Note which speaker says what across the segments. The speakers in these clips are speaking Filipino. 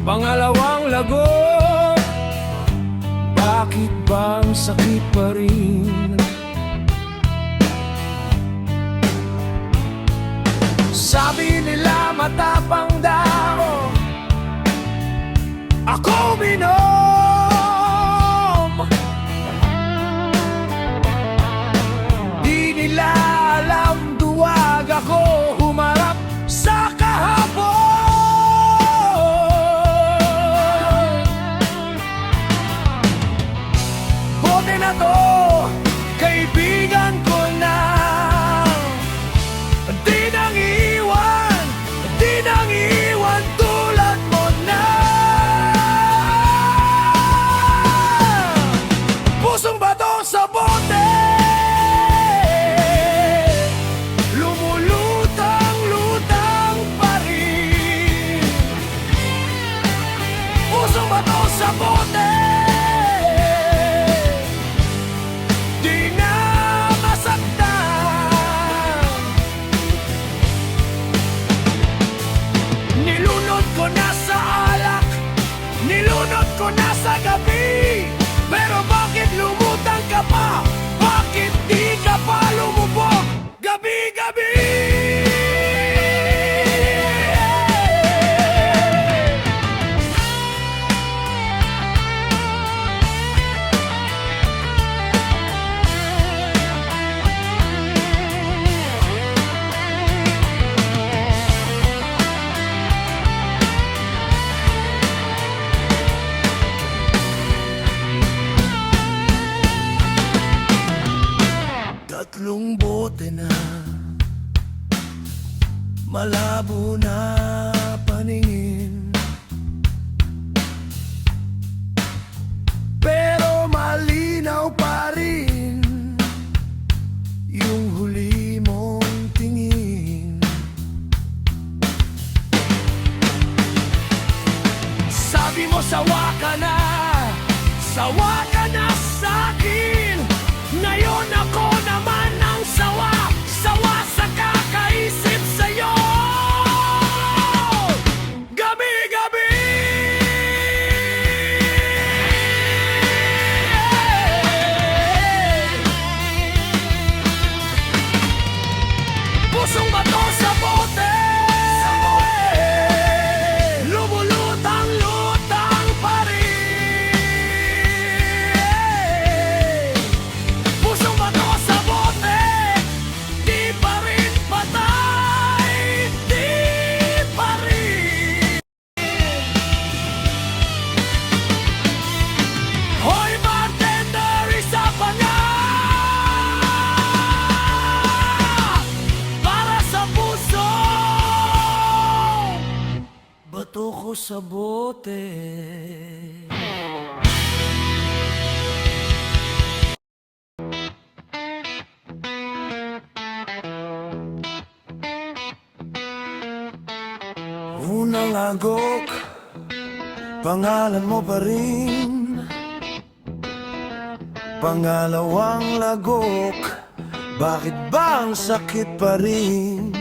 Speaker 1: Pangalawang lago, bakit bang sakit pa rin? Sabi nila matapang daw ako minom. Di nila alam duwag ako humarap sa kahapon. Bote na to, kaibigan ko na. Di nang iwan tulad mo na. Pusong bato sa bote, lumulutang-lutang pa rin. Pusong bato sa bote, di na masaktan. Nilunod ko na sa alak, nilunod ko na sa gabi. Pero bakit lumutang ka pa? Bakit di ka pa lumubog? Gabi-gabi! Tatlong bote na, malabo na paningin, pero malinaw pa rin yung huli mong tingin. Sabi mo sawa ka na sa'kin. Ngayon ako naman ang sawa sa kakaisip sa'yo. Gabi-gabi, pusong bato sa bote, lumulutang-lutang pa rin. Pusong bato sa bote, di pa rin patay, di pa rin. Hoy bartender, isa pa nga para sa puso, bato ko sa bote. Unang agok, pangalan mo pa rin. Pangalawang lagok, bakit ba ang sakit pa rin?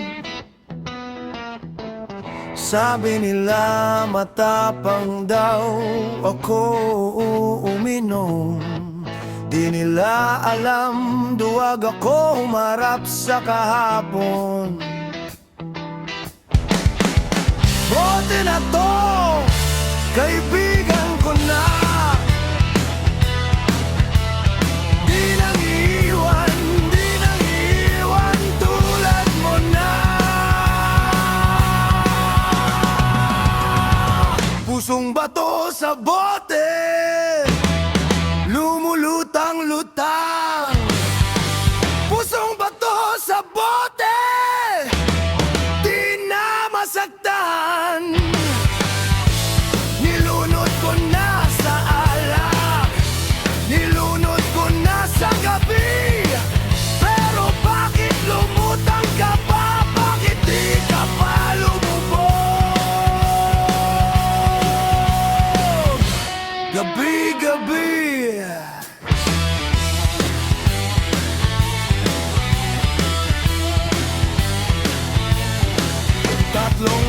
Speaker 1: Sabi nila matapang daw ako uminom. Di nila alam duwag ako humarap sa kahapon. Bote na to, kaibigan ko na. Di nang iwan tulad mo na. Pusong bato sa bote, lumulutang-lutang. Pusong bato sa bote, di na masaktan. Nilunod ko na sa alak, nilunod ko na sa gabi. Pero bakit lumutang ka pa? Bakit di ka pa lumubog? Gabi-gabi, tatlong